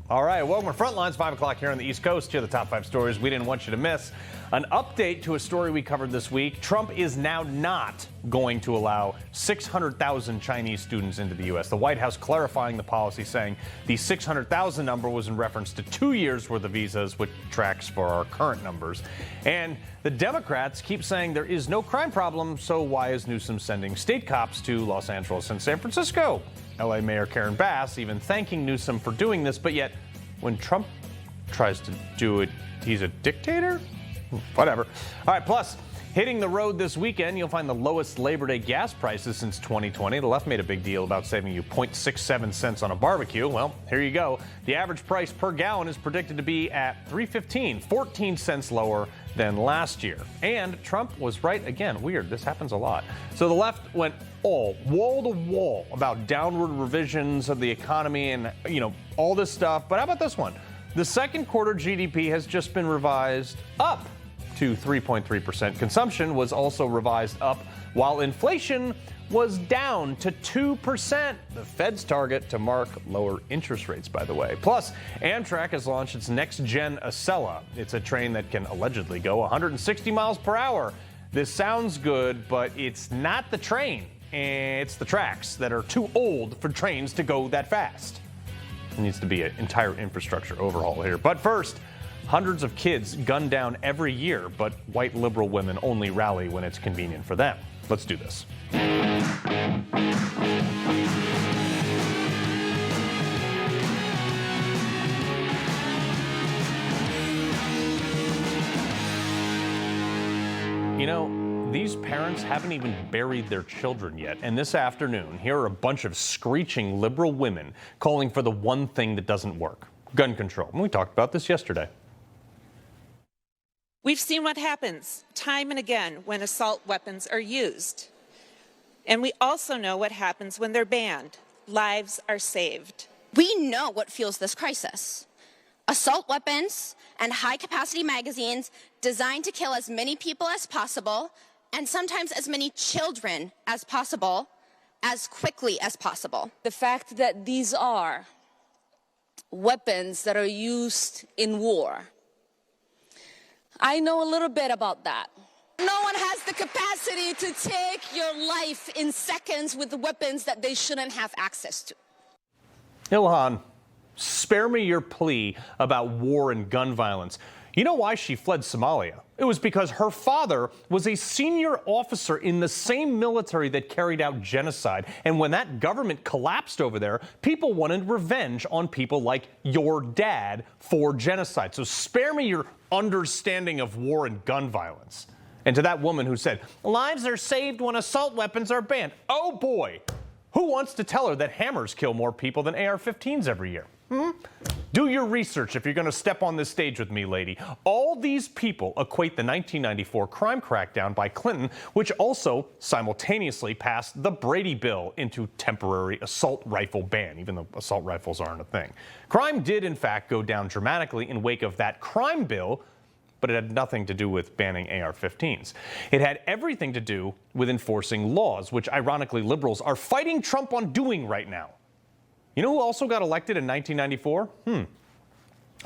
All right, welcome to Frontline's 5 o'clock here on the East Coast. Here are the top 5 stories we didn't want you to miss. An update to a story we covered this week. Trump is now not going to allow 600,000 Chinese students into the U.S. The White House clarifying the policy, saying the 600,000 number was in reference to 2 years' worth of visas, which tracks for our current numbers. And the Democrats keep saying there is no crime problem, so why is Newsom sending state cops to Los Angeles and San Francisco? L.A. Mayor Karen Bass even thanking Newsom for doing this, but yet when Trump tries to do it, he's a dictator? Whatever. All right, plus, hitting the road this weekend, you'll find the lowest Labor Day gas prices since 2020. The left made a big deal about saving you 0.67 cents on a barbecue. Well, here you go. The average price per gallon is predicted to be at $3.15, 14 cents lower than last year. And Trump was right again. Weird. This happens a lot. So the left went all wall to wall about downward revisions of the economy and, all this stuff. But how about this one? The second quarter GDP has just been revised up to 3.3%. Consumption was also revised up, while inflation was down to 2%. The Fed's target to mark lower interest rates, by the way. Plus, Amtrak has launched its next-gen Acela. It's a train that can allegedly go 160 miles per hour. This sounds good, but it's not the train. It's the tracks that are too old for trains to go that fast. There needs to be an entire infrastructure overhaul here. But first, hundreds of kids gunned down every year, but white liberal women only rally when it's convenient for them. Let's do this. These parents haven't even buried their children yet. And this afternoon, here are a bunch of screeching liberal women calling for the one thing that doesn't work: gun control. And we talked about this yesterday. We've seen what happens time and again when assault weapons are used. And we also know what happens when they're banned. Lives are saved. We know what fuels this crisis: assault weapons and high-capacity magazines designed to kill as many people as possible, and sometimes as many children as possible, as quickly as possible. The fact that these are weapons that are used in war, I know a little bit about that. No one has the capacity to take your life in seconds with the weapons that they shouldn't have access to. Ilhan, spare me your plea about war and gun violence. You know why she fled Somalia? It was because her father was a senior officer in the same military that carried out genocide. And when that government collapsed over there, people wanted revenge on people like your dad for genocide. So spare me your understanding of war and gun violence. And to that woman who said, lives are saved when assault weapons are banned. Oh boy, who wants to tell her that hammers kill more people than AR-15s every year? Do your research if you're going to step on this stage with me, lady. All these people equate the 1994 crime crackdown by Clinton, which also simultaneously passed the Brady Bill, into temporary assault rifle ban, even though assault rifles aren't a thing. Crime did, in fact, go down dramatically in wake of that crime bill, but it had nothing to do with banning AR-15s. It had everything to do with enforcing laws, which ironically liberals are fighting Trump on doing right now. You know who also got elected in 1994?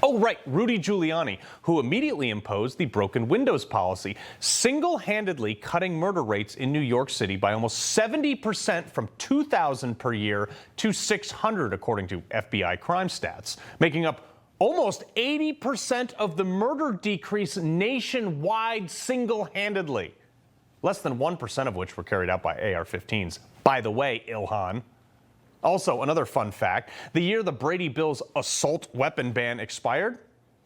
Oh, right, Rudy Giuliani, who immediately imposed the broken windows policy, single-handedly cutting murder rates in New York City by almost 70% from 2,000 per year to 600, according to FBI crime stats, making up almost 80% of the murder decrease nationwide single-handedly, less than 1% of which were carried out by AR-15s. By the way, Ilhan. Also, another fun fact, the year the Brady Bill's assault weapon ban expired,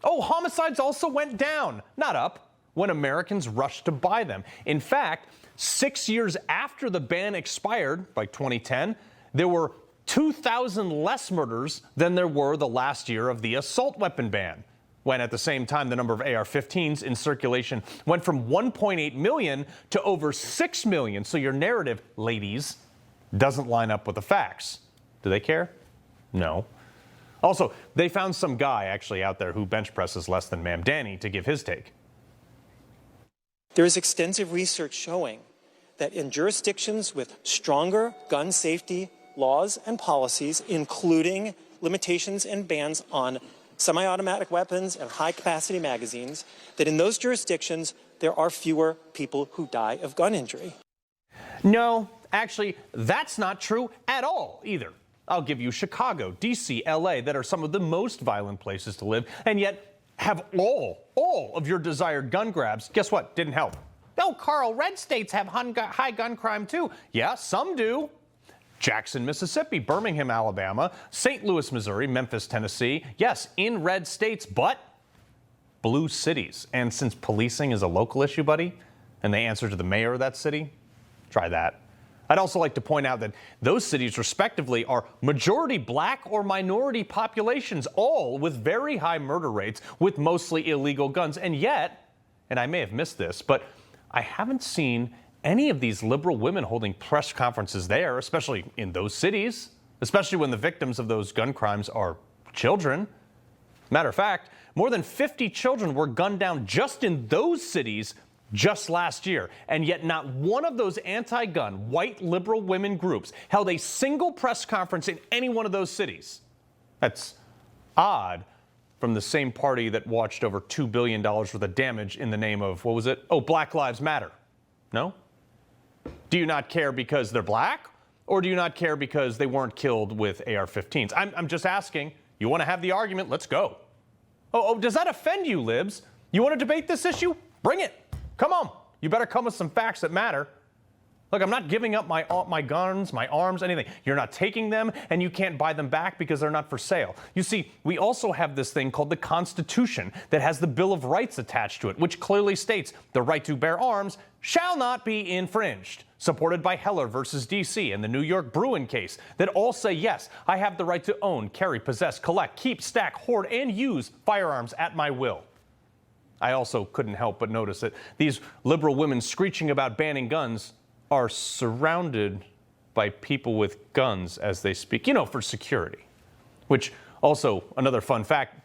homicides also went down, not up, when Americans rushed to buy them. In fact, 6 years after the ban expired, by 2010, there were 2,000 less murders than there were the last year of the assault weapon ban, when at the same time the number of AR-15s in circulation went from 1.8 million to over 6 million. So your narrative, ladies, doesn't line up with the facts. Do they care? No. Also, they found some guy actually out there who bench presses less than Ma'am Danny to give his take. There is extensive research showing that in jurisdictions with stronger gun safety laws and policies, including limitations and bans on semi-automatic weapons and high-capacity magazines, that in those jurisdictions, there are fewer people who die of gun injury. No, actually, that's not true at all either. I'll give you Chicago, D.C., L.A. that are some of the most violent places to live, and yet have all of your desired gun grabs. Guess what? Didn't help. No, Carl, red states have high gun crime too. Yeah, some do. Jackson, Mississippi, Birmingham, Alabama, St. Louis, Missouri, Memphis, Tennessee. Yes, in red states, but blue cities. And since policing is a local issue, buddy, and they answer to the mayor of that city, try that. I'd also like to point out that those cities, respectively, are majority black or minority populations, all with very high murder rates, with mostly illegal guns. And yet, and I may have missed this, but I haven't seen any of these liberal women holding press conferences there, especially in those cities, especially when the victims of those gun crimes are children. Matter of fact, more than 50 children were gunned down just in those cities just last year, and yet not one of those anti-gun white liberal women groups held a single press conference in any one of those cities. That's odd from the same party that watched over $2 billion worth of damage in the name of, what was it? Oh, Black Lives Matter. No? Do you not care because they're black, or do you not care because they weren't killed with AR-15s? I'm just asking. You want to have the argument? Let's go. Oh, does that offend you, libs? You want to debate this issue? Bring it. Come on. You better come with some facts that matter. Look, I'm not giving up my guns, my arms, anything. You're not taking them, and you can't buy them back because they're not for sale. You see, we also have this thing called the Constitution that has the Bill of Rights attached to it, which clearly states the right to bear arms shall not be infringed, supported by Heller versus D.C. and the New York Bruin case that all say, yes, I have the right to own, carry, possess, collect, keep, stack, hoard, and use firearms at my will. I also couldn't help but notice that these liberal women screeching about banning guns are surrounded by people with guns as they speak, for security. Which also, another fun fact,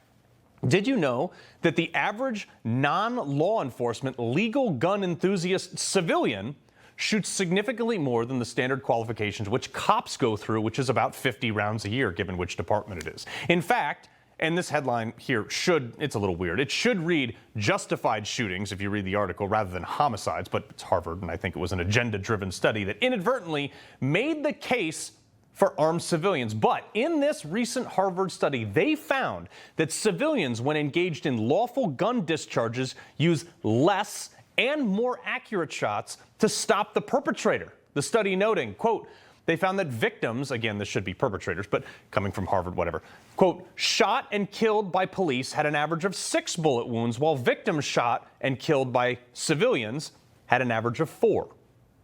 did you know that the average non-law enforcement legal gun enthusiast civilian shoots significantly more than the standard qualifications which cops go through, which is about 50 rounds a year, given which department it is? In fact, and this headline here it's a little weird. It should read justified shootings if you read the article rather than homicides, but it's Harvard, and I think it was an agenda-driven study that inadvertently made the case for armed civilians. But in this recent Harvard study, they found that civilians, when engaged in lawful gun discharges, use less and more accurate shots to stop the perpetrator. The study noting, quote, they found that victims, again, this should be perpetrators, but coming from Harvard, whatever, quote, shot and killed by police had an average of 6 bullet wounds, while victims shot and killed by civilians had an average of 4,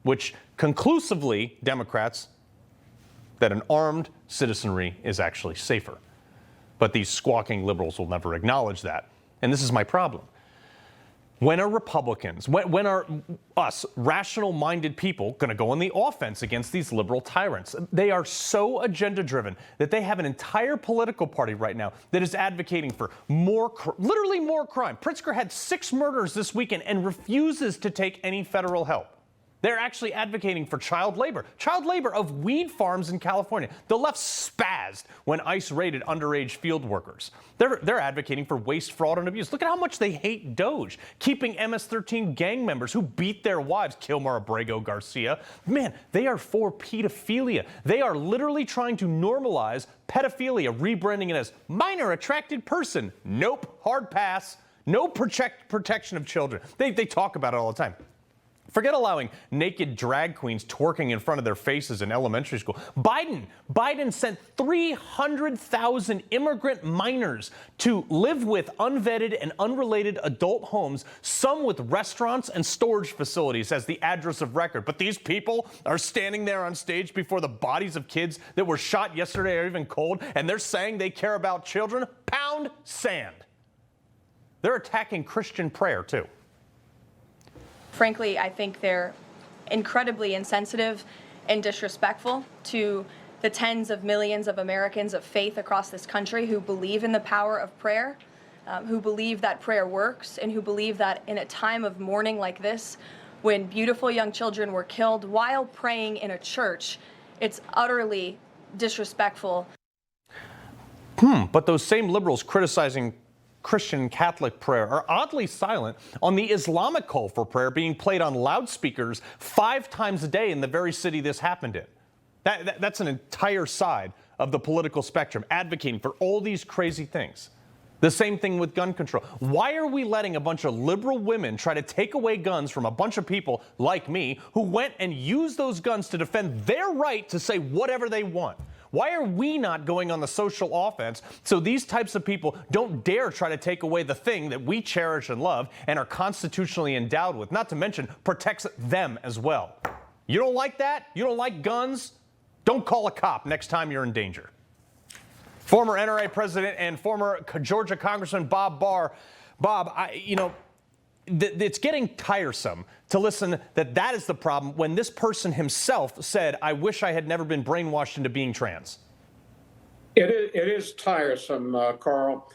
which conclusively Democrats that an armed citizenry is actually safer. But these squawking liberals will never acknowledge that. And this is my problem. When are Republicans, when are us rational-minded people going to go on the offense against these liberal tyrants? They are so agenda-driven that they have an entire political party right now that is advocating for literally more crime. Pritzker had 6 murders this weekend and refuses to take any federal help. They're actually advocating for child labor of weed farms in California. The left spazzed when ICE raided underage field workers. They're advocating for waste, fraud, and abuse. Look at how much they hate DOJ, keeping MS-13 gang members who beat their wives, Kilmar Abrego Garcia. Man, they are for pedophilia. They are literally trying to normalize pedophilia, rebranding it as minor attracted person. Nope, hard pass. No protection of children. They talk about it all the time. Forget allowing naked drag queens twerking in front of their faces in elementary school. Biden sent 300,000 immigrant minors to live with unvetted and unrelated adult homes, some with restaurants and storage facilities as the address of record. But these people are standing there on stage before the bodies of kids that were shot yesterday or even cold, and they're saying they care about children? Pound sand. They're attacking Christian prayer, too. Frankly, I think they're incredibly insensitive and disrespectful to the tens of millions of Americans of faith across this country who believe in the power of prayer, who believe that prayer works, and who believe that in a time of mourning like this, when beautiful young children were killed while praying in a church, it's utterly disrespectful. But those same liberals criticizing Christian Catholic prayer are oddly silent on the Islamic call for prayer being played on loudspeakers 5 times a day in the very city this happened in. That's an entire side of the political spectrum advocating for all these crazy things. The same thing with gun control. Why are we letting a bunch of liberal women try to take away guns from a bunch of people like me who went and used those guns to defend their right to say whatever they want? Why are we not going on the social offense so these types of people don't dare try to take away the thing that we cherish and love and are constitutionally endowed with, not to mention protects them as well? You don't like that? You don't like guns? Don't call a cop next time you're in danger. Former NRA president and former Georgia Congressman Bob Barr. Bob, it's getting tiresome to listen that is the problem when this person himself said, I wish I had never been brainwashed into being trans. It is tiresome, Carl.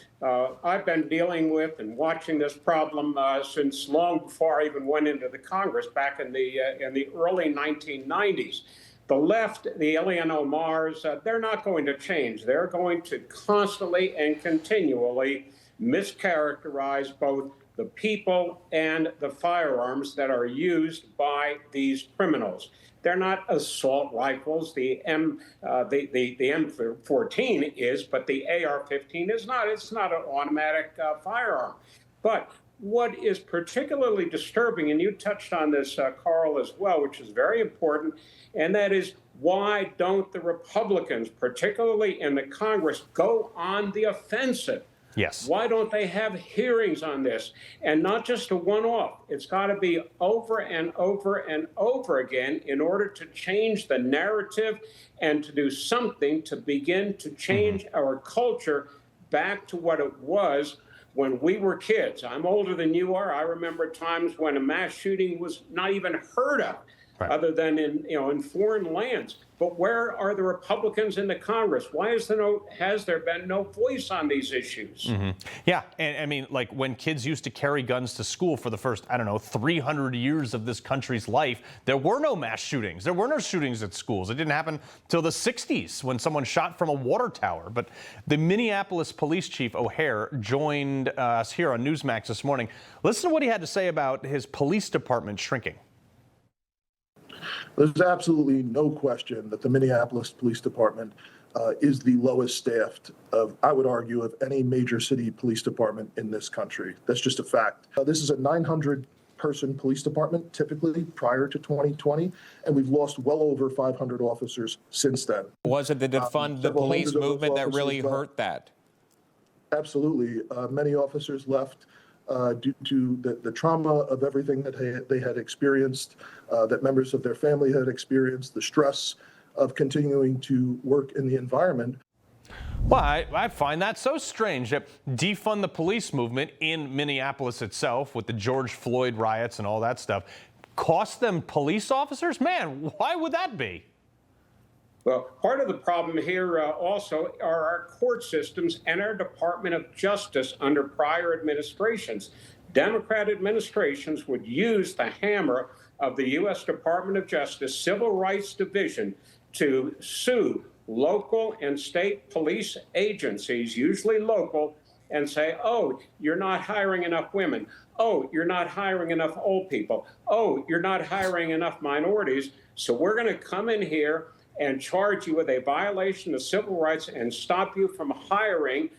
I've been dealing with and watching this problem since long before I even went into the Congress back in the early 1990s. The left, the Ilhan Omars, they're not going to change. They're going to constantly and continually mischaracterize both the people and the firearms that are used by these criminals. They're not assault rifles. The M14 is, but the AR-15 is not. It's not an automatic firearm. But what is particularly disturbing, and you touched on this, Carl, as well, which is very important, and that is why don't the Republicans, particularly in the Congress, go on the offensive? Yes. Why don't they have hearings on this? And not just a one-off. It's got to be over and over and over again in order to change the narrative and to do something to begin to change our culture back to what it was when we were kids. I'm older than you are. I remember times when a mass shooting was not even heard of, other than in foreign lands. But where are the Republicans in the Congress? Why has there been no voice on these issues? Yeah, and I mean, like when kids used to carry guns to school for the first, 300 years of this country's life, there were no mass shootings. There were no shootings at schools. It didn't happen till the 60s when someone shot from a water tower. But the Minneapolis Police Chief O'Hare joined us here on Newsmax this morning. Listen to what he had to say about his police department shrinking. There's absolutely no question that the Minneapolis Police Department is the lowest staffed of, I would argue, of any major city police department in this country. That's just a fact. This is a 900-person police department, typically, prior to 2020, and we've lost well over 500 officers since then. Was it the defund the police movement that really hurt that? Absolutely. Many officers left due to the trauma of everything that they had experienced, that members of their family had experienced, the stress of continuing to work in the environment. Well, I find that so strange that defund the police movement in Minneapolis itself with the George Floyd riots and all that stuff cost them police officers? Man, why would that be? Well, part of the problem here also are our court systems and our Department of Justice under prior administrations. Democrat administrations would use the hammer of the U.S. Department of Justice Civil Rights Division to sue local and state police agencies, usually local, and say, oh, you're not hiring enough women. Oh, you're not hiring enough old people. Oh, you're not hiring enough minorities. So we're going to come in here and charge you with a violation of civil rights and stop you from hiring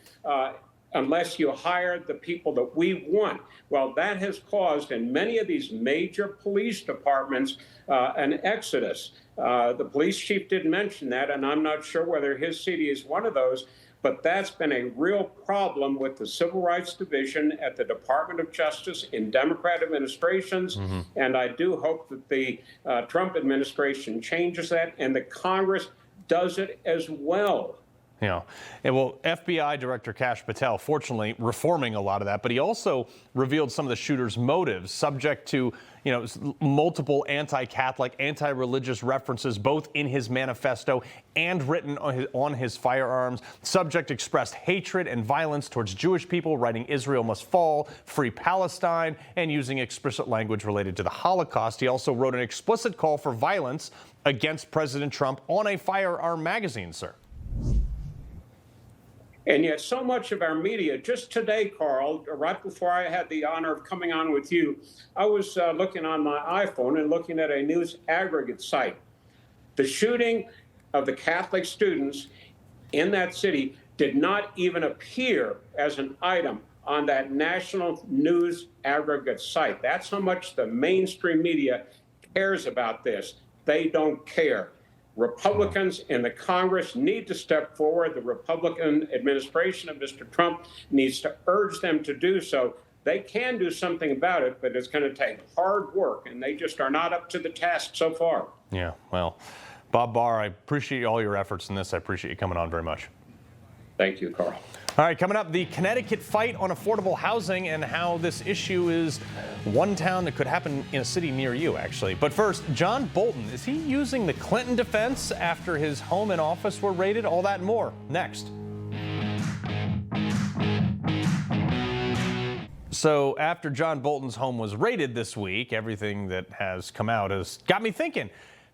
unless you hire the people that we want. Well, that has caused in many of these major police departments an exodus. The police chief didn't mention that, and I'm not sure whether his city is one of those, but that's been a real problem with the Civil Rights Division at the Department of Justice in Democrat administrations. And I do hope that the Trump administration changes that and the Congress does it as well. Yeah. And well, FBI Director Kash Patel, fortunately, reforming a lot of that, but he also revealed some of the shooter's motives, subject to, multiple anti-Catholic, anti-religious references, both in his manifesto and written on his firearms. Subject expressed hatred and violence towards Jewish people, writing Israel must fall, free Palestine, and using explicit language related to the Holocaust. He also wrote an explicit call for violence against President Trump on a firearm magazine, sir. And yet so much of our media, just today, Carl, right before I had the honor of coming on with you, I was looking on my iPhone and looking at a news aggregate site. The shooting of the Catholic students in that city did not even appear as an item on that national news aggregate site. That's how much the mainstream media cares about this. They don't care. Republicans in the Congress need to step forward. The Republican administration of Mr. Trump needs to urge them to do so. They can do something about it, but it's going to take hard work, and they just are not up to the task so far. Yeah, well, Bob Barr, I appreciate all your efforts in this. I appreciate you coming on very much. Thank you, Carl. All right, coming up, the Connecticut fight on affordable housing and how this issue is one town that could happen in a city near you, actually. But first, John Bolton, is he using the Clinton defense after his home and office were raided? All that and more next. So after John Bolton's home was raided this week, everything that has come out has got me thinking.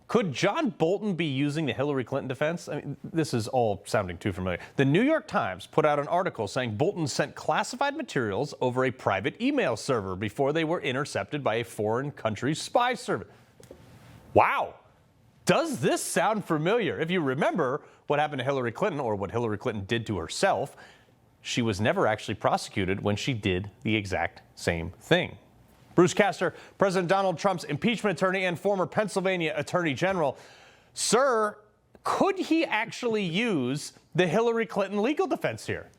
Could John Bolton be using the Hillary Clinton defense? I mean, this is all sounding too familiar. The New York Times put out an article saying Bolton sent classified materials over a private email server before they were intercepted by a foreign country's spy service. Wow. Does this sound familiar? If you remember what happened to Hillary Clinton, or what Hillary Clinton did to herself, she was never actually prosecuted when she did the exact same thing. Bruce Castor, President Donald Trump's impeachment attorney and former Pennsylvania Attorney General. Sir, could he actually use the Hillary Clinton legal defense here?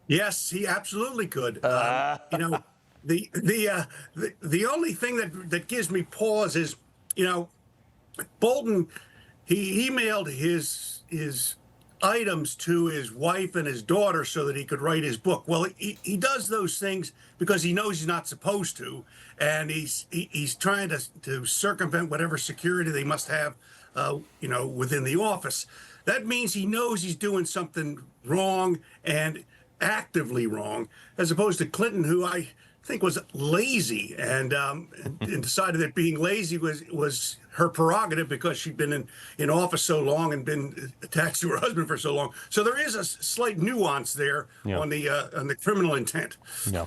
Yes, he absolutely could. You know, the only thing that gives me pause is, you know, Bolton, he emailed his items to his wife and his daughter so that he could write his book. Well, he does those things because he knows he's not supposed to, and he's trying to circumvent whatever security they must have, you know, within the office. That means he knows he's doing something wrong and actively wrong, as opposed to Clinton, who I think was lazy and decided that being lazy was her prerogative because she'd been in office so long and been attached to her husband for so long. So there is a slight nuance there on the criminal intent. Yeah.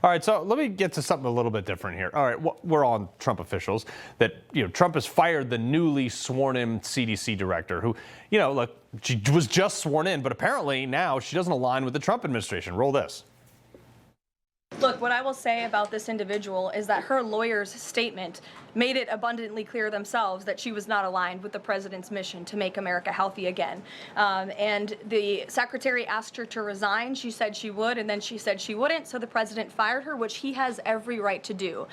All right. So let me get to something a little bit different here. All right. We're on Trump officials that, you know, Trump has fired the newly sworn in CDC director who, you know, look, she was just sworn in, but apparently now she doesn't align with the Trump administration. Roll this. Look, what I will say about this individual is that her lawyer's statement made it abundantly clear themselves that she was not aligned with the president's mission to make America healthy again. And the secretary asked her to resign. She said she would, and then she said she wouldn't. So the president fired her, which he has every right to do.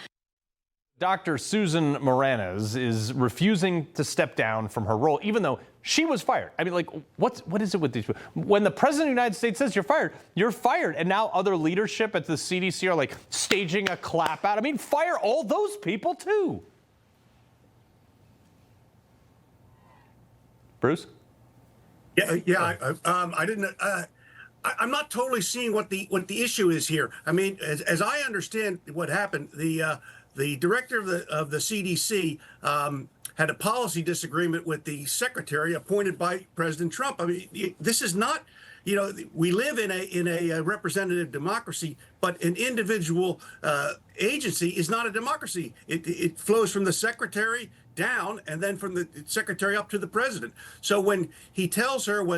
Dr. Susan Moranes is refusing to step down from her role, even though she was fired. I mean, like, what is it with these people? When the president of the United States says you're fired, you're fired. And now other leadership at the CDC are like staging a clap out. I mean, fire all those people too. Bruce? Yeah. I didn't. I'm not totally seeing what the issue is here. I mean, as I understand what happened, the director of the CDC had a policy disagreement with the secretary appointed by President Trump. I mean, this is not, you know, we live in a representative democracy, but an individual agency is not a democracy. It flows from the secretary down and then from the secretary up to the president. So when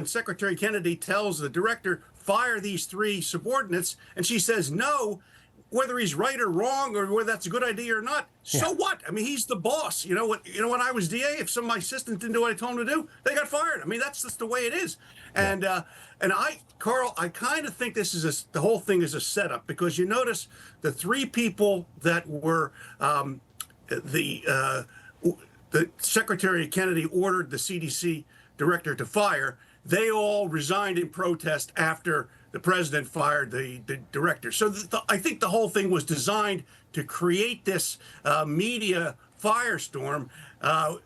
Secretary Kennedy tells the director, fire these three subordinates, and she says no, whether he's right or wrong or whether that's a good idea or not, so what? I mean, he's the boss. You know what? You know, when I was DA, if some of my assistants didn't do what I told them to do, they got fired. I mean, that's just the way it is. And Carl, I kind of think this is the whole thing is a setup, because you notice the three people that were the Secretary Kennedy ordered the CDC director to fire. They all resigned in protest after the president fired the director. So I think the whole thing was designed to create this media firestorm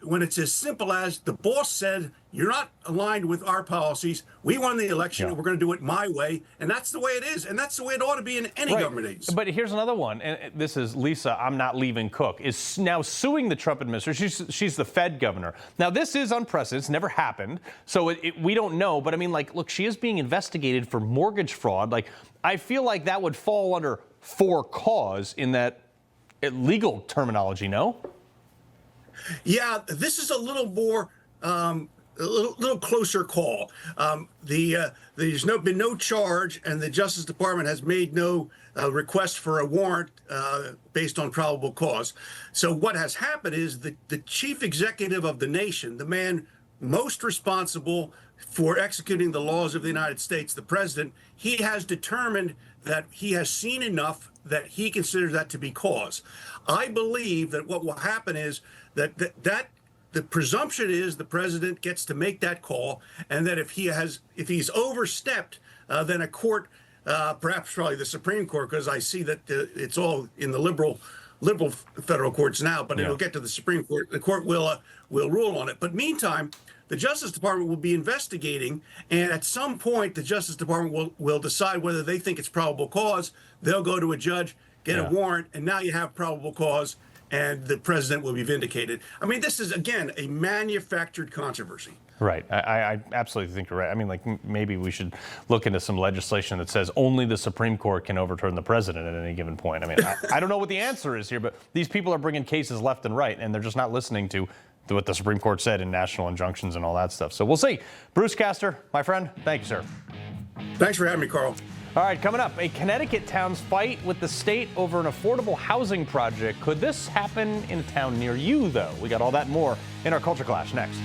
when it's as simple as the boss said, you're not aligned with our policies. We won the election. And we're going to do it my way. And that's the way it is. And that's the way it ought to be in any government agency. But here's another one. And this is Lisa, I'm not leaving Cook, is now suing the Trump administration. She's the Fed governor. Now, this is unprecedented. It's never happened. So we don't know. But I mean, like, look, she is being investigated for mortgage fraud. Like, I feel like that would fall under for cause in that legal terminology, no? Yeah, this is a little more, a little closer call. There's been no charge, and the Justice Department has made no request for a warrant based on probable cause. So what has happened is the chief executive of the nation, the man most responsible for executing the laws of the United States, the president, he has determined that he has seen enough that he considers that to be cause. I believe that what will happen is that the presumption is the president gets to make that call, and that if he's overstepped, then a court, perhaps probably the Supreme Court, because I see that it's all in the liberal federal courts now, but it'll get to the Supreme Court. The court will rule on it. But meantime, the Justice Department will be investigating, and at some point, the Justice Department will decide whether they think it's probable cause. They'll go to a judge, get a warrant, and now you have probable cause, and the president will be vindicated. I mean, this is, again, a manufactured controversy. Right. I absolutely think you're right. I mean, like, maybe we should look into some legislation that says only the Supreme Court can overturn the president at any given point. I mean, I don't know what the answer is here, but these people are bringing cases left and right, and they're just not listening to what the Supreme Court said in national injunctions and all that stuff. So we'll see. Bruce Castor, my friend, thank you, sir. Thanks for having me, Carl. All right, coming up, a Connecticut town's fight with the state over an affordable housing project. Could this happen in a town near you, though? We got all that and more in our Culture Clash next.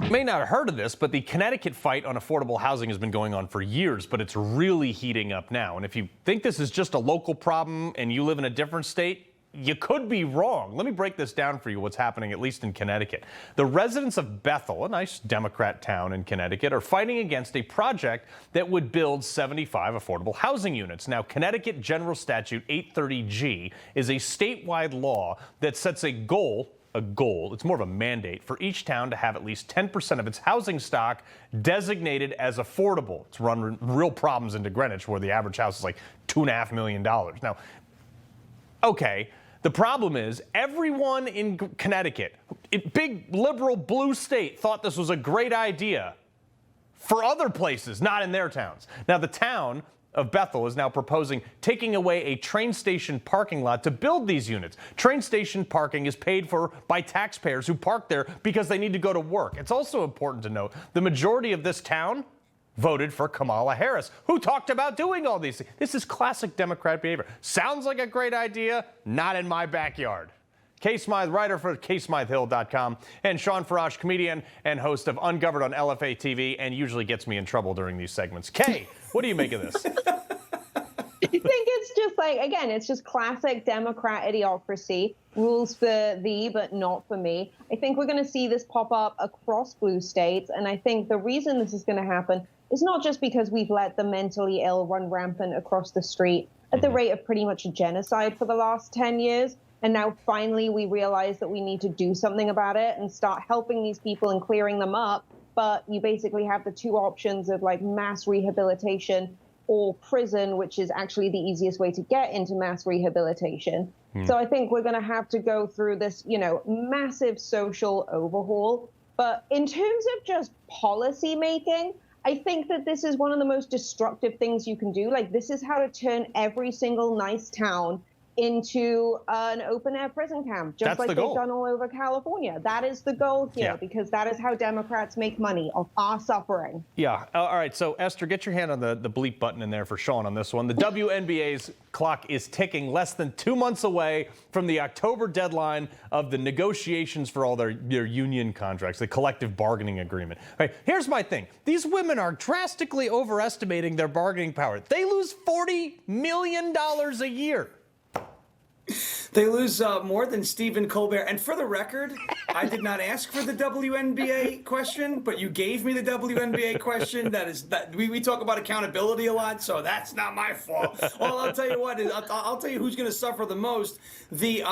You may not have heard of this, but the Connecticut fight on affordable housing has been going on for years, but it's really heating up now. And if you think this is just a local problem and you live in a different state, you could be wrong. Let me break this down for you, what's happening, at least in Connecticut. The residents of Bethel, a nice Democrat town in Connecticut, are fighting against a project that would build 75 affordable housing units. Now, Connecticut General Statute 830G is a statewide law that sets a goal, it's more of a mandate, for each town to have at least 10% of its housing stock designated as affordable. It's run real problems into Greenwich, where the average house is like $2.5 million. Now, okay, the problem is everyone in Connecticut, big liberal blue state, thought this was a great idea for other places, not in their towns. Now, the town of Bethel is now proposing taking away a train station parking lot to build these units. Train station parking is paid for by taxpayers who park there because they need to go to work. It's also important to note the majority of this town voted for Kamala Harris, who talked about doing all these things. This is classic Democrat behavior. Sounds like a great idea, not in my backyard. Kay Smythe, writer for KSmytheHill.com, and Sean Farash, comedian and host of Ungoverned on LFA TV, and usually gets me in trouble during these segments. Kay, what do you make of this? I think it's just like, again, it's just classic Democrat idiocracy. Rules for thee, but not for me. I think we're going to see this pop up across blue states, and I think the reason this is going to happen is not just because we've let the mentally ill run rampant across the street at the rate of pretty much a genocide for the last 10 years, and now finally we realize that we need to do something about it and start helping these people and clearing them up, but you basically have the two options of like mass rehabilitation or prison, which is actually the easiest way to get into mass rehabilitation. So I think we're going to have to go through this, massive social overhaul. But in terms of just policy making, I think that this is one of the most destructive things you can do. Like, this is how to turn every single nice town into an open-air prison camp, just like they've done all over California. That is the goal here, because that is how Democrats make money, off our suffering. Yeah. All right. So, Esther, get your hand on the bleep button in there for Sean on this one. The WNBA's clock is ticking, less than 2 months away from the October deadline of the negotiations for all their union contracts, the collective bargaining agreement. All right, here's my thing. These women are drastically overestimating their bargaining power. They lose $40 million a year. They lose more than Stephen Colbert. And for the record, I did not ask for the WNBA question, but you gave me the WNBA question. We talk about accountability a lot, so that's not my fault. Well, I'll tell you what, I'll tell you who's going to suffer the most. The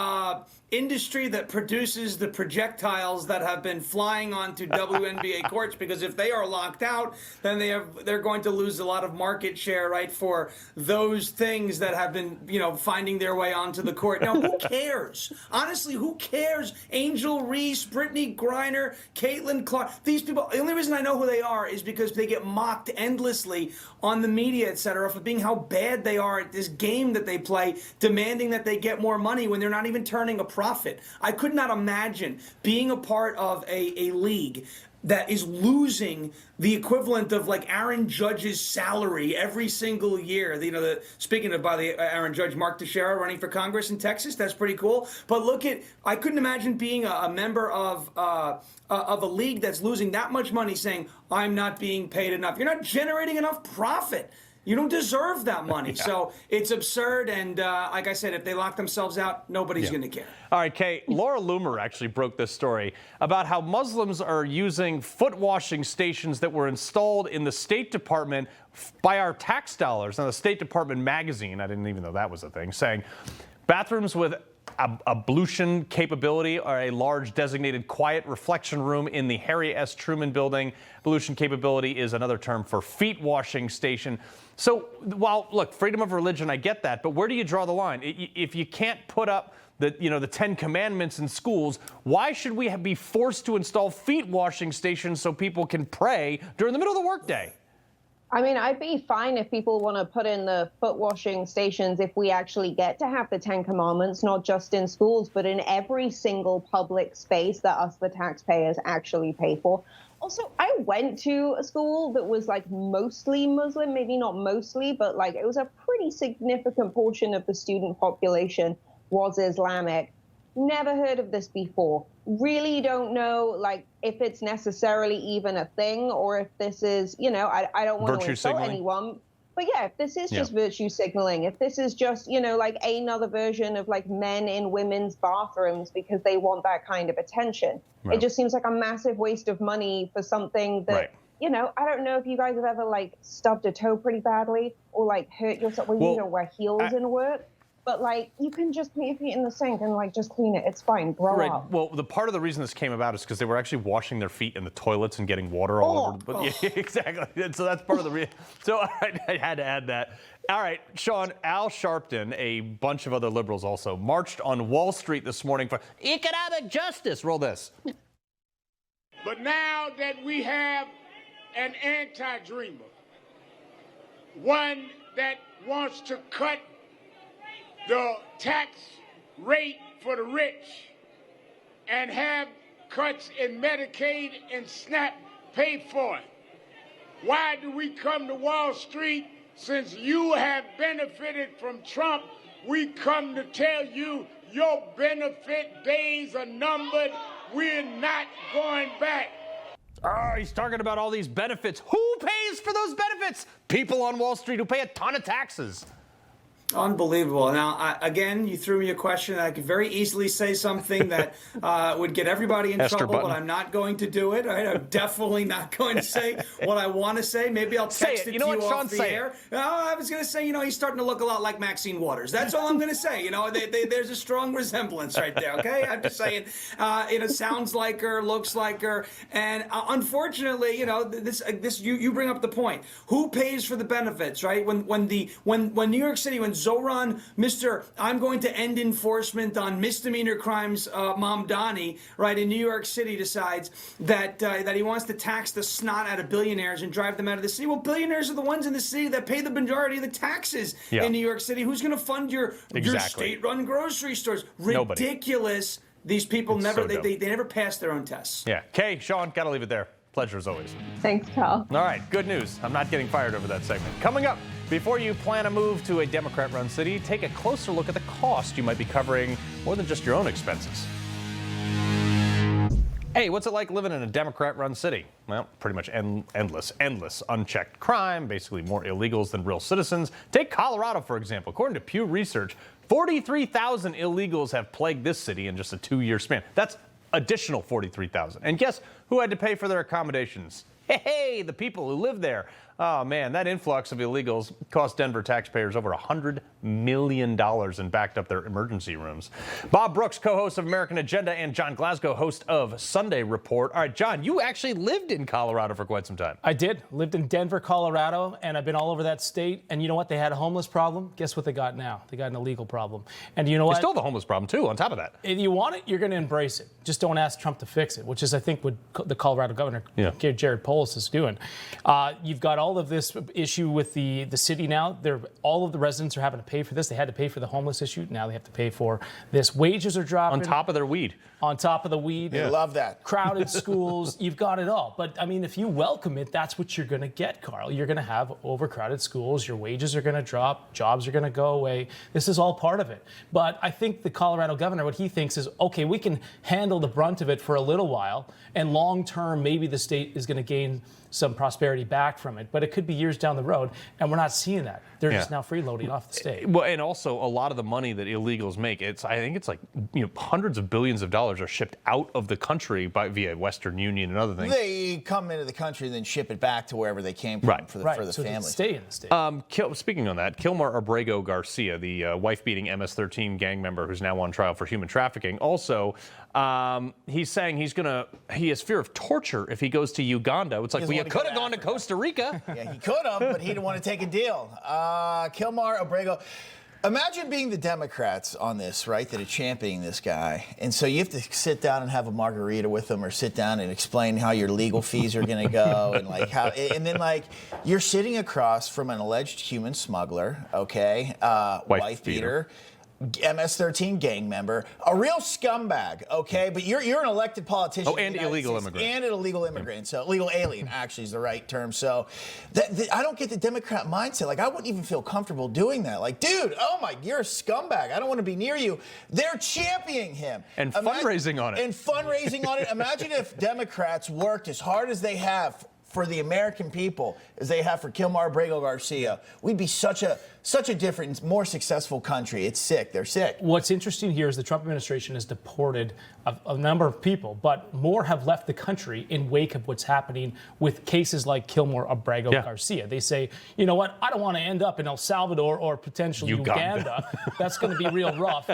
industry that produces the projectiles that have been flying onto WNBA courts, because if they are locked out, then they're going to lose a lot of market share, right, for those things that have been, finding their way onto the court. Now, who cares? Honestly, who cares? Angel Reese, Brittany Griner, Caitlin Clark, these people, the only reason I know who they are is because they get mocked endlessly on the media, etc., for being how bad they are at this game that they play, demanding that they get more money when they're not even turning a profit. I could not imagine being a part of a league that is losing the equivalent of like Aaron Judge's salary every single year. Speaking of, by the Aaron Judge, Mark Teixeira running for Congress in Texas, that's pretty cool. But I couldn't imagine being a member of a league that's losing that much money, saying, I'm not being paid enough. You're not generating enough profit. You don't deserve that money. Yeah. So it's absurd. And like I said, if they lock themselves out, nobody's going to care. All right, Kay, Laura Loomer actually broke this story about how Muslims are using foot washing stations that were installed in the State Department by our tax dollars. Now, the State Department magazine, I didn't even know that was a thing, saying bathrooms with ablution capability are a large designated quiet reflection room in the Harry S. Truman building. Ablution capability is another term for feet washing station. So while, look, freedom of religion, I get that, but where do you draw the line? If you can't put up the 10 commandments in schools, why should we be forced to install feet washing stations so people can pray during the middle of the workday? I mean, I'd be fine if people want to put in the foot washing stations if we actually get to have the 10 commandments, not just in schools, but in every single public space that us, the taxpayers, actually pay for. Also, I went to a school that was like mostly Muslim, maybe not mostly, but like it was a pretty significant portion of the student population was Islamic. Never heard of this before. Really don't know, like, if it's necessarily even a thing or if this is, I don't want to insult anyone. But yeah, if this is just virtue signaling, if this is just, like another version of like men in women's bathrooms because they want that kind of attention, it just seems like a massive waste of money for something that, I don't know if you guys have ever like stubbed a toe pretty badly or like hurt yourself when you don't wear heels in work. But, like, you can just put your feet in the sink and, like, just clean it. It's fine. Grow up. Well, the part of the reason this came about is because they were actually washing their feet in the toilets and getting water all over. But yeah, exactly. And so that's part of the reason. So I had to add that. All right, Sean, Al Sharpton, a bunch of other liberals also, marched on Wall Street this morning for economic justice. Roll this. But now that we have an anti-dreamer, one that wants to cut the tax rate for the rich and have cuts in Medicaid and SNAP paid for it. Why do we come to Wall Street? Since you have benefited from Trump, we come to tell you your benefit days are numbered. We're not going back. Oh, he's talking about all these benefits. Who pays for those benefits? People on Wall Street who pay a ton of taxes. Unbelievable. Now, again, you threw me a question. I could very easily say something that would get everybody in trouble, but I'm not going to do it. Right? I'm definitely not going to say what I want to say. Maybe I'll text it to you off the air. No, I was going to say, he's starting to look a lot like Maxine Waters. That's all I'm going to say. There's a strong resemblance right there, okay? I'm just saying, it sounds like her, looks like her. And unfortunately, you bring up the point. Who pays for the benefits, right? When New York City, when Zoran, I'm going to end enforcement on misdemeanor crimes, Mamdani, right, in New York City decides that he wants to tax the snot out of billionaires and drive them out of the city. Well, billionaires are the ones in the city that pay the majority of the taxes in New York City. Who's going to fund your state-run grocery stores? Ridiculous. Nobody. These people they never pass their own tests. Yeah. Kay, Sean, got to leave it there. Pleasure as always. Thanks, Carl. All right, good news. I'm not getting fired over that segment. Coming up, before you plan a move to a Democrat-run city, take a closer look at the cost you might be covering more than just your own expenses. Hey, what's it like living in a Democrat-run city? Well, pretty much endless, unchecked crime, basically more illegals than real citizens. Take Colorado, for example. According to Pew Research, 43,000 illegals have plagued this city in just a 2-year span. That's additional 43,000. And guess who had to pay for their accommodations? Hey, the people who live there. Oh, man, that influx of illegals cost Denver taxpayers over $100 million and backed up their emergency rooms. Bob Brooks, co-host of American Agenda, and John Glasgow, host of Sunday Report. All right, John, you actually lived in Colorado for quite some time. I did. Lived in Denver, Colorado, and I've been all over that state. And you know what? They had a homeless problem. Guess what they got now? They got an illegal problem. And you know what? They still have a homeless problem, too, on top of that. If you want it, you're going to embrace it. Just don't ask Trump to fix it, which is, I think, what the Colorado governor, Jared Polis, is doing. You've got all of this issue with the city now. All of the residents are having to pay for this. They had to pay for the homeless issue. Now they have to pay for this. Wages are dropping. On top of their weed. On top of the weed. They love that. Crowded schools. You've got it all. But, I mean, if you welcome it, that's what you're going to get, Carl. You're going to have overcrowded schools. Your wages are going to drop. Jobs are going to go away. This is all part of it. But I think the Colorado governor, what he thinks is, okay, we can handle the brunt of it for a little while, and long term, maybe the state is going to gain some prosperity back from it, but it could be years down the road, and we're not seeing that. They're just now freeloading off the state. Well, and also a lot of the money that illegals make, I think it's like hundreds of billions of dollars are shipped out of the country via Western Union and other things. They come into the country and then ship it back to wherever they came from for the so family. Stay in the state. Speaking on that, Kilmar Abrego Garcia, the wife-beating MS-13 gang member who's now on trial for human trafficking, also he's saying he has fear of torture if he goes to Uganda. It's like, well, you could have gone to Costa Rica. Yeah, he could have, but he didn't want to take a deal. Kilmar Abrego. Imagine being the Democrats on this, right, that are championing this guy. And so you have to sit down and have a margarita with them or sit down and explain how your legal fees are going to go and then you're sitting across from an alleged human smuggler, okay, wife beater. MS-13 gang member, a real scumbag, okay? But you're an elected politician. Oh, and illegal immigrant. And an illegal immigrant. So illegal alien, actually, is the right term. So I don't get the Democrat mindset. Like, I wouldn't even feel comfortable doing that. Like, dude, you're a scumbag. I don't want to be near you. They're championing him. And fundraising on it. Imagine if Democrats worked as hard as they have for the American people as they have for Kilmar Abrego Garcia. We'd be such a different, more successful country. It's sick. They're sick. What's interesting here is the Trump administration has deported a number of people, but more have left the country in wake of what's happening with cases like Kilmar Abrego Garcia. They say, you know what, I don't want to end up in El Salvador or potentially Uganda. That's going to be real rough.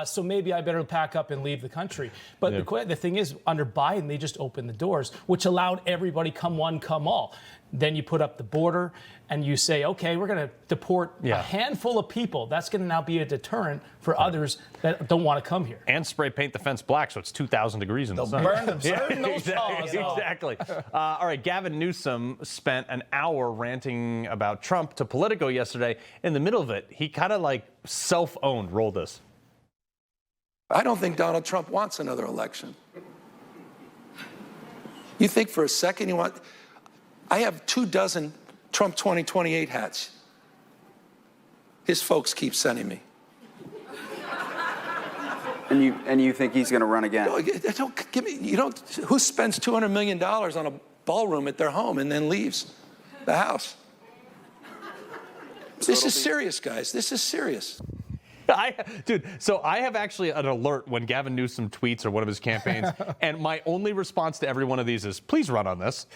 So maybe I better pack up and leave the country. But the thing is, under Biden, they just opened the doors, which allowed everybody come one, come all. Then you put up the border and you say, okay, we're going to deport a handful of people. That's going to now be a deterrent for others that don't want to come here. And spray paint the fence black so it's 2,000 degrees in the sun. Burn them. Burn those paws. Exactly. All right, Gavin Newsom spent an hour ranting about Trump to Politico yesterday. In the middle of it, he kind of self-owned. Roll this. I don't think Donald Trump wants another election. You think for a second you want... I have 24 Trump 2028 hats. His folks keep sending me. And you think he's going to run again? Don't give me. Who spends $200 million on a ballroom at their home and then leaves the house? This is serious, guys. This is serious. So I have actually an alert when Gavin Newsom tweets or one of his campaigns, and my only response to every one of these is, please run on this.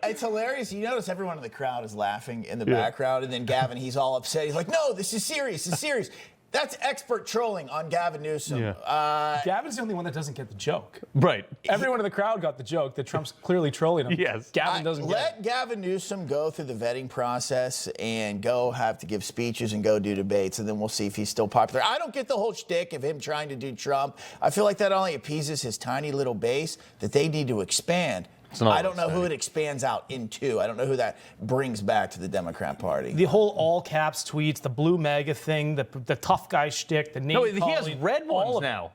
It's hilarious. You notice everyone in the crowd is laughing in the background, and then Gavin, he's all upset. He's like, no, this is serious. It's serious. That's expert trolling on Gavin Newsom. Gavin's the only one that doesn't get the joke. Right. Everyone in the crowd got the joke that Trump's clearly trolling him. Yes. Gavin doesn't get it. Let Gavin Newsom go through the vetting process and go have to give speeches and go do debates, and then we'll see if he's still popular. I don't get the whole shtick of him trying to do Trump. I feel like that only appeases his tiny little base that they need to expand. I don't know who it expands out into. I don't know who that brings back to the Democrat Party. The whole all caps tweets, the blue MAGA thing, the tough guy shtick, the name calling. No, he has red ones now.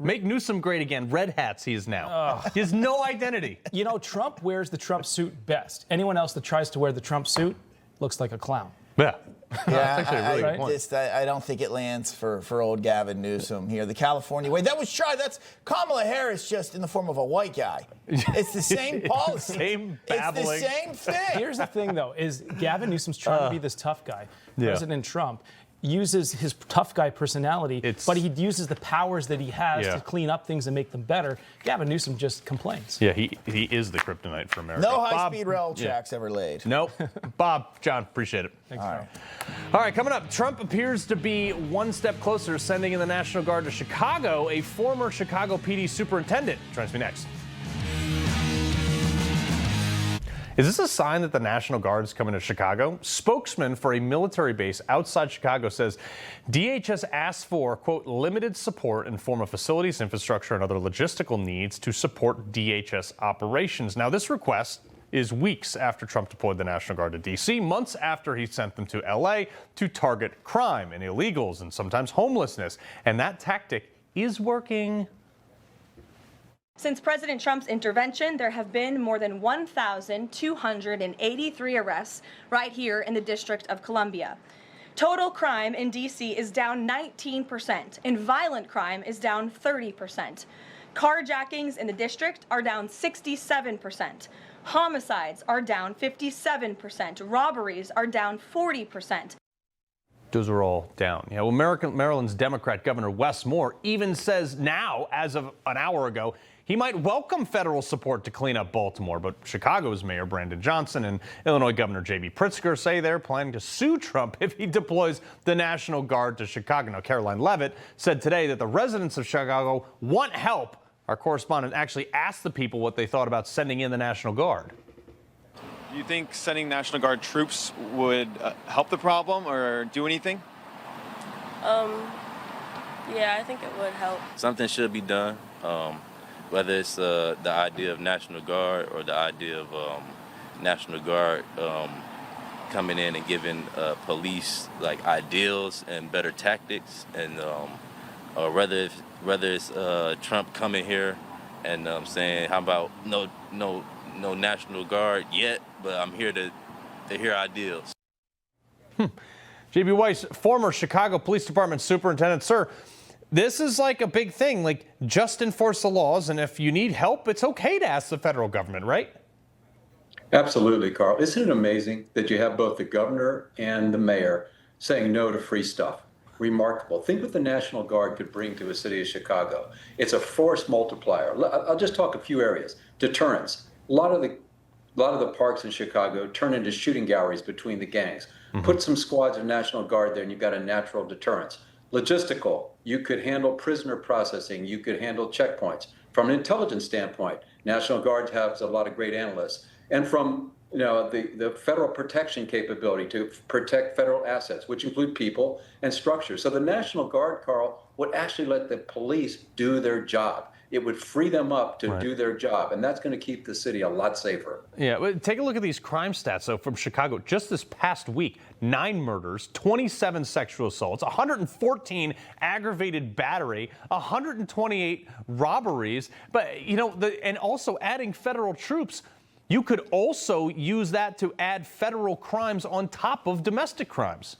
Make Newsom great again. Red hats he is now. He has no identity. You know, Trump wears the Trump suit best. Anyone else that tries to wear the Trump suit looks like a clown. Yeah. That's actually a really good point. I don't think it lands for old Gavin Newsom here. The California way. That was tried. That's Kamala Harris just in the form of a white guy. It's the same policy. Same babbling. It's the same thing. Here's the thing, though, is Gavin Newsom's trying to be this tough guy. President Trump. uses his tough guy personality, but he uses the powers that he has to clean up things and make them better. Gavin Newsom just complains. Yeah, he is the kryptonite for America. No high-speed rail tracks ever laid. Nope. Bob, John, appreciate it. Thanks. All right, coming up, Trump appears to be one step closer to sending in the National Guard to Chicago. A former Chicago PD superintendent joins me next. Is this a sign that the National Guard is coming to Chicago? Spokesman for a military base outside Chicago says DHS asked for, quote, limited support in form of facilities, infrastructure, and other logistical needs to support DHS operations. Now, this request is weeks after Trump deployed the National Guard to D.C., months after he sent them to L.A. to target crime and illegals and sometimes homelessness. And that tactic is working. Since President Trump's intervention, there have been more than 1,283 arrests right here in the District of Columbia. Total crime in D.C. is down 19%, and violent crime is down 30%. Carjackings in the district are down 67%. Homicides are down 57%. Robberies are down 40%. Those are all down. Yeah, well, Maryland's Democrat Governor Wes Moore even says now, as of an hour ago, he might welcome federal support to clean up Baltimore. But Chicago's Mayor Brandon Johnson and Illinois Governor J.B. Pritzker say they're planning to sue Trump if he deploys the National Guard to Chicago. Now, Caroline Levitt said today that the residents of Chicago want help. Our correspondent actually asked the people what they thought about sending in the National Guard. Do you think sending National Guard troops would help the problem or do anything? Yeah, I think it would help. Something should be done, whether it's the idea of National Guard or the idea of National Guard coming in and giving police like ideals and better tactics, and or whether it's Trump coming here and saying, how about no National Guard yet, but I'm here to hear ideals. J.B. Weiss, former Chicago Police Department superintendent. Sir, this is like a big thing, like just enforce the laws, and if you need help, it's okay to ask the federal government, right? Absolutely, Carl. Isn't it amazing that you have both the governor and the mayor saying no to free stuff? Remarkable. Think what the National Guard could bring to a city of Chicago. It's a force multiplier. I'll just talk a few areas. Deterrence. A lot of the parks in Chicago turn into shooting galleries between the gangs. Put some squads of National Guard there and you've got a natural deterrence. Logistical. You could handle prisoner processing. You could handle checkpoints. From an intelligence standpoint, National Guard has a lot of great analysts. And from the federal protection capability to protect federal assets, which include people and structures. So the National Guard, Carl, would actually let the police do their job. It would free them up to do their job, and that's going to keep the city a lot safer. Yeah, well, take a look at these crime stats, though, from Chicago. Just this past week, 9 murders, 27 sexual assaults, 114 aggravated battery, 128 robberies. But, and also adding federal troops, you could also use that to add federal crimes on top of domestic crimes.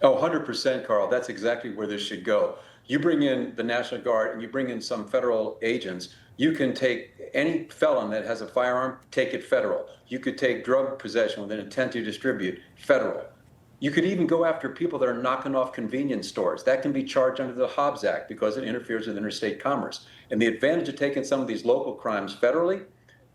Oh, 100%, Carl. That's exactly where this should go. You bring in the National Guard and you bring in some federal agents, you can take any felon that has a firearm, take it federal. You could take drug possession with an intent to distribute, federal. You could even go after people that are knocking off convenience stores. That can be charged under the Hobbs Act because it interferes with interstate commerce. And the advantage of taking some of these local crimes federally,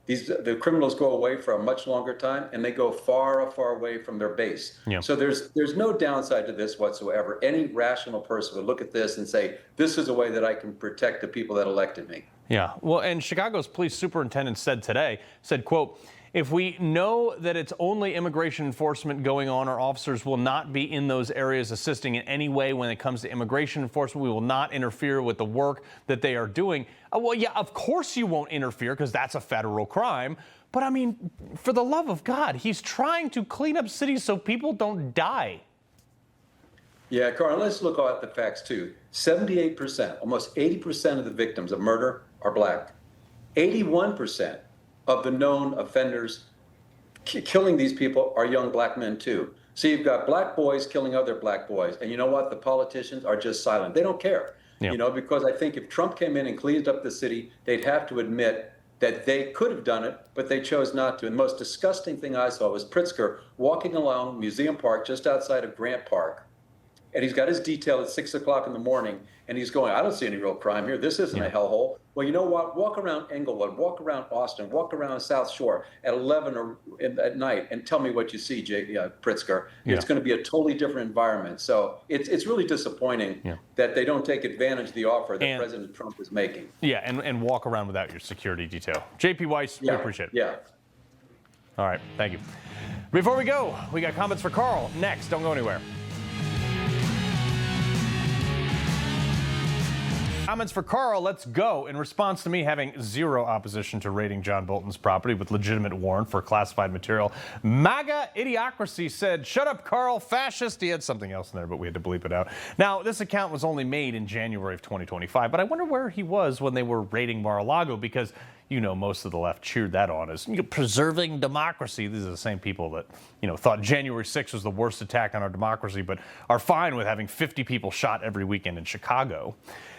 the criminals go away for a much longer time, and they go far, far away from their base. Yeah. So there's no downside to this whatsoever. Any rational person would look at this and say, this is a way that I can protect the people that elected me. Yeah, well, and Chicago's police superintendent said, quote, if we know that it's only immigration enforcement going on, our officers will not be in those areas assisting in any way when it comes to immigration enforcement. We will not interfere with the work that they are doing. Well, yeah, of course you won't interfere because that's a federal crime. But I mean, for the love of God, he's trying to clean up cities so people don't die. Yeah, Carl, let's look at the facts too. 78%, almost 80% of the victims of murder are black. 81% of the known offenders killing these people are young black men too. So you've got black boys killing other black boys. And you know what? The politicians are just silent. They don't care. Yeah. Because I think if Trump came in and cleaned up the city, they'd have to admit that they could have done it, but they chose not to. And the most disgusting thing I saw was Pritzker walking along Museum Park just outside of Grant Park and he's got his detail at 6 o'clock in the morning, and he's going, I don't see any real crime here. This isn't a hellhole. Well, you know what? Walk around Englewood, walk around Austin, walk around South Shore at 11 or at night, and tell me what you see, Pritzker. Yeah. It's going to be a totally different environment. So it's really disappointing that they don't take advantage of the offer that President Trump is making. Yeah, and walk around without your security detail. JP Weiss, we appreciate it. Yeah. All right, thank you. Before we go, we got comments for Carl next. Don't go anywhere. Comments for Carl, let's go. In response to me having zero opposition to raiding John Bolton's property with legitimate warrant for classified material, MAGA Idiocracy said, shut up, Carl, fascist. He had something else in there, but we had to bleep it out. Now, this account was only made in January of 2025, but I wonder where he was when they were raiding Mar-a-Lago, because most of the left cheered that on as preserving democracy. These are the same people that, thought January 6th was the worst attack on our democracy, but are fine with having 50 people shot every weekend in Chicago.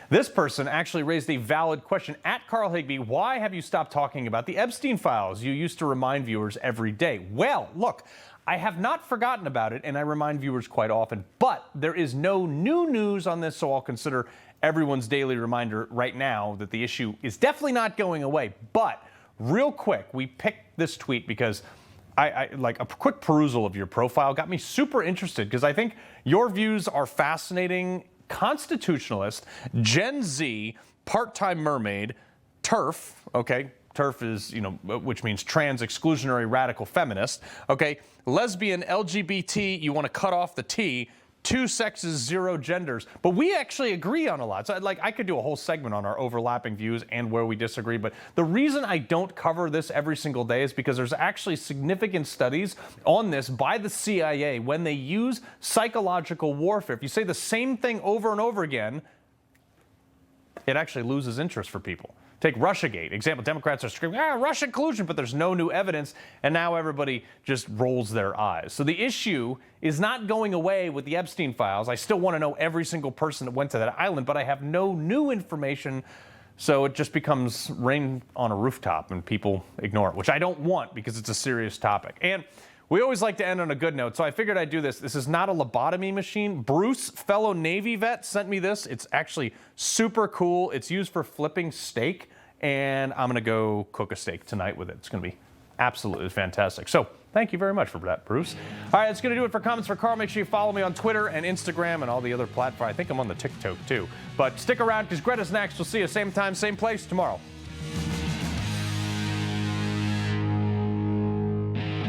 This person actually raised a valid question. At Carl Higbie, why have you stopped talking about the Epstein files? You used to remind viewers every day. Well, look, I have not forgotten about it, and I remind viewers quite often, but there is no new news on this, so I'll consider everyone's daily reminder right now that the issue is definitely not going away. But real quick, we picked this tweet because I like a quick perusal of your profile got me super interested, because I think your views are fascinating. Constitutionalist, Gen Z, part-time mermaid, TERF, okay? TERF is, which means trans exclusionary radical feminist, okay? Lesbian, LGBT, you want to cut off the T, 2 sexes, 0 genders. But we actually agree on a lot. So I could do a whole segment on our overlapping views and where we disagree. But the reason I don't cover this every single day is because there's actually significant studies on this by the CIA when they use psychological warfare. If you say the same thing over and over again, it actually loses interest for people. Take Russiagate. Example, Democrats are screaming, Russian collusion, but there's no new evidence, and now everybody just rolls their eyes. So the issue is not going away with the Epstein files. I still want to know every single person that went to that island, but I have no new information, so it just becomes rain on a rooftop, and people ignore it, which I don't want because it's a serious topic. And we always like to end on a good note, so I figured I'd do this. This is not a lobotomy machine. Bruce, fellow Navy vet, sent me this. It's actually super cool. It's used for flipping steak, and I'm going to go cook a steak tonight with it. It's going to be absolutely fantastic. So thank you very much for that, Bruce. All right, that's going to do it for Comments for Carl. Make sure you follow me on Twitter and Instagram and all the other platforms. I think I'm on the TikTok, too. But stick around, because Greta's next. We'll see you same time, same place tomorrow.